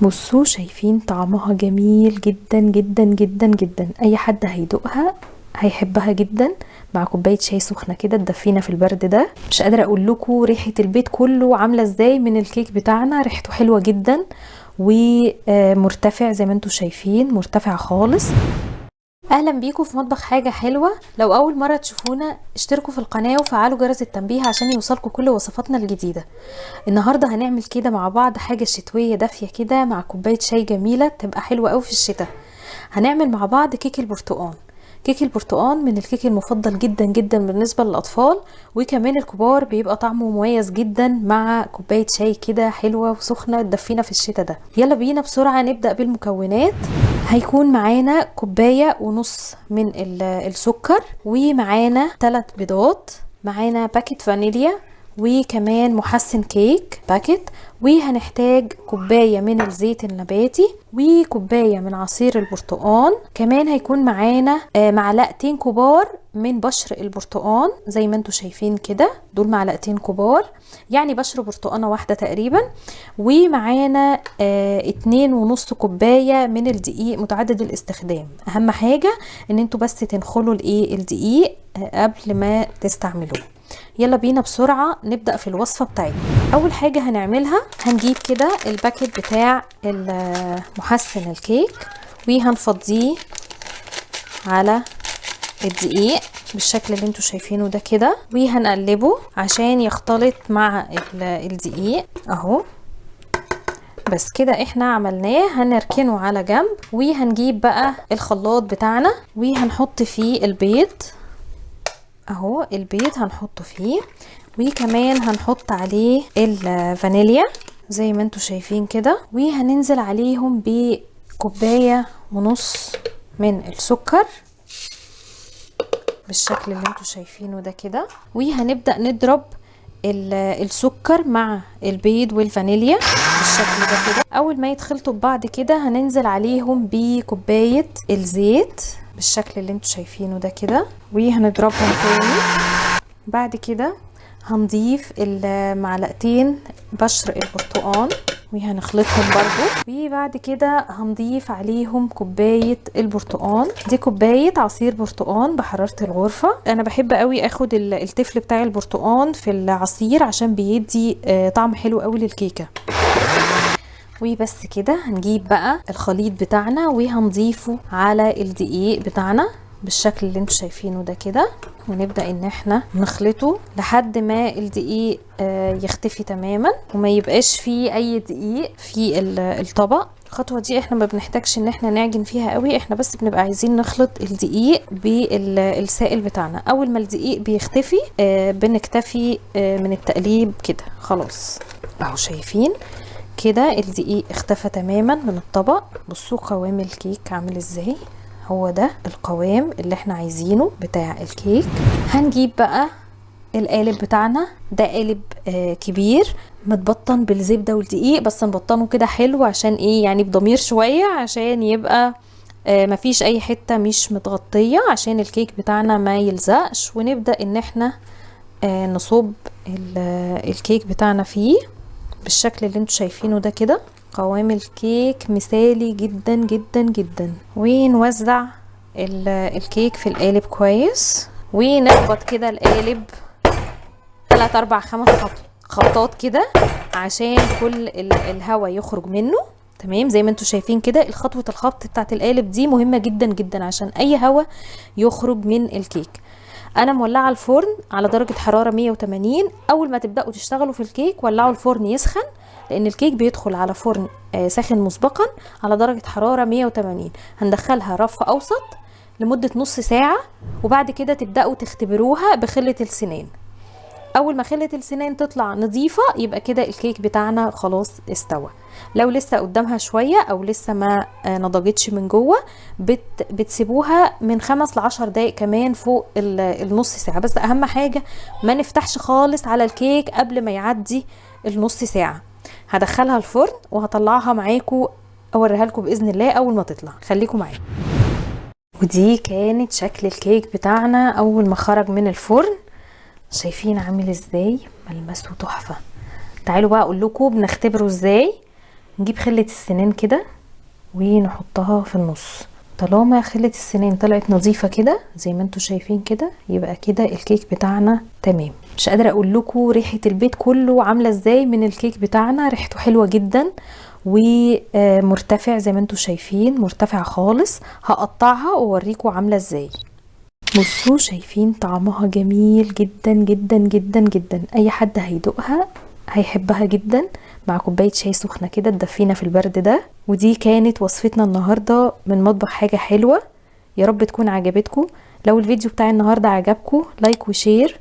بصوا شايفين طعمها جميل جدا جدا جدا جدا. اي حد هيدوقها هيحبها جدا مع كوبايه شاي سخنه كده تدفينا في البرد ده. مش قادره اقول لكم ريحه البيت كله عامله ازاي من الكيك بتاعنا. ريحته حلوه جدا ومرتفع زي ما انتم شايفين، مرتفع خالص. اهلا بيكم في مطبخ حاجه حلوه. لو اول مره تشوفونا اشتركوا في القناه وفعلوا جرس التنبيه عشان يوصلكم كل وصفاتنا الجديده. النهارده هنعمل كده مع بعض حاجه شتويه دافيه كده مع كوبايه شاي جميله تبقى حلوه قوي في الشتاء. هنعمل مع بعض كيك البرتقال. كيك البرتقال من الكيك المفضل جدا جدا بالنسبه للاطفال، وكمان الكبار بيبقى طعمه مميز جدا مع كوبايه شاي كده حلوه وسخنه تدفينا في الشتاء ده. يلا بينا بسرعه نبدا بالمكونات. هيكون معانا كوبايه ونص من السكر، ومعانا 3 بيضات، معانا باكيت فانيليا، وكمان محسن كيك باكيت، وهنحتاج كوباية من الزيت النباتي، وكوباية من عصير البرتقال. كمان هيكون معانا معلقتين كبار من بشر البرتقال زي ما انتوا شايفين كده، دول معلقتين كبار يعني بشر برتقانة واحدة تقريبا. ومعانا 2.5 كوباية من الدقيق متعدد الاستخدام. اهم حاجة ان انتوا بس تنخلوا الدقيق قبل ما تستعملوه. يلا بينا بسرعة نبدأ في الوصفة بتاعتنا. اول حاجة هنعملها هنجيب كده الباكيت بتاع محسن الكيك وهنفضيه على الدقيق بالشكل اللي انتوا شايفينه ده كده، وهنقلبه عشان يختلط مع الدقيق اهو. بس كده احنا عملناه. هنركنه على جنب وهنجيب بقى الخلاط بتاعنا وهنحط فيه البيض اهو. البيض هنحطه فيه، وكمان هنحط عليه الفانيليا زي ما انتوا شايفين كده، وهننزل عليهم بكوباية ونص من السكر بالشكل اللي انتوا شايفينه ده كده. وهنبدأ نضرب السكر مع البيض والفانيليا بالشكل ده كده. اول ما يتخلطوا ببعض كده هننزل عليهم بكوباية الزيت بالشكل اللي انتوا شايفينه ده كده، وهنضربهم تاني. بعد كده هنضيف المعلقتين بشر البرتقال وهنخلطهم برضو. وبعد كده هنضيف عليهم كوباية البرتقال. دي كوباية عصير برتقال بحرارة الغرفة. انا بحب قوي اخد التفل بتاع البرتقال في العصير عشان بيدي طعم حلو قوي للكيكة. وبس كده هنجيب بقى الخليط بتاعنا وهنضيفه على الدقيق بتاعنا بالشكل اللي انتوا شايفينه ده كده، ونبدأ ان احنا نخلطه لحد ما الدقيق يختفي تماما وما يبقاش فيه اي دقيق في الطبق. الخطوة دي احنا ما بنحتاجش ان احنا نعجن فيها قوي، احنا بس بنبقى عايزين نخلط الدقيق بالسائل بتاعنا. اول ما الدقيق بيختفي بنكتفي من التقليب كده خلاص اهو. شايفين كده الدقيق اختفى تماما من الطبق. بصوا قوام الكيك عامل ازاي، هو ده القوام اللي احنا عايزينه بتاع الكيك. هنجيب بقى القالب بتاعنا. ده قالب كبير متبطن بالزبدة والدقيق، بس نبطنه كده حلو عشان ايه يعني بضمير شوية، عشان يبقى مفيش اي حتة مش متغطية عشان الكيك بتاعنا ما يلزقش. ونبدأ ان احنا نصب الكيك بتاعنا فيه بالشكل اللي انتوا شايفينه ده كده. قوام الكيك مثالي جدا جدا جدا. ونوزع الكيك في القالب كويس، ونخبط كده القالب 3 4 5 خبطات كده عشان كل الهواء يخرج منه. تمام زي ما انتوا شايفين كده. الخطوة الخبط بتاعت القالب دي مهمة جدا جدا عشان اي هواء يخرج من الكيك. انا مولعه الفرن على درجه حراره 180. اول ما تبداوا تشتغلوا في الكيك ولعوا الفرن يسخن، لان الكيك بيدخل على فرن ساخن مسبقا على درجه حراره 180. هندخلها رف اوسط لمده نص ساعه، وبعد كده تبداوا تختبروها بخله السنان. اول ما خله السنان تطلع نظيفه يبقى كده الكيك بتاعنا خلاص استوى. لو لسه قدامها شويه او لسه ما نضجتش من جوه بتسيبوها من 5 ل10 دقايق كمان فوق النص ساعه. بس اهم حاجه ما نفتحش خالص على الكيك قبل ما يعدي النص ساعه. هدخلها الفرن وهطلعها معاكم اوريها لكم باذن الله اول ما تطلع. خليكم معايا. ودي كانت شكل الكيك بتاعنا اول ما خرج من الفرن. شايفين عامل ازاي؟ ملمسه تحفه. تعالوا بقى اقول لكم بنختبره ازاي. نجيب خلة السنان كده ونحطها في النص. طالما خلة السنان طلعت نظيفة كده زي ما انتوا شايفين كده، يبقى كده الكيك بتاعنا تمام. مش قادرة اقول لكم ريحة البيت كله عاملة ازاي من الكيك بتاعنا، ريحته حلوة جدا ومرتفع زي ما انتوا شايفين، مرتفع خالص. هقطعها واوريكم عاملة ازاي. بصوا شايفين طعمها جميل جدا جدا جدا جدا. اي حد هيدوقها هيحبها جدا مع كوبايه شاي سخنه كده تدفينا في البرد ده. ودي كانت وصفتنا النهارده من مطبخ حاجه حلوه. يا رب تكون عجبتكم. لو الفيديو بتاع النهارده عجبكم لايك وشير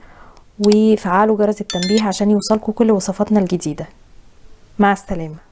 وفعلوا جرس التنبيه عشان يوصلكم كل وصفاتنا الجديده. مع السلامه.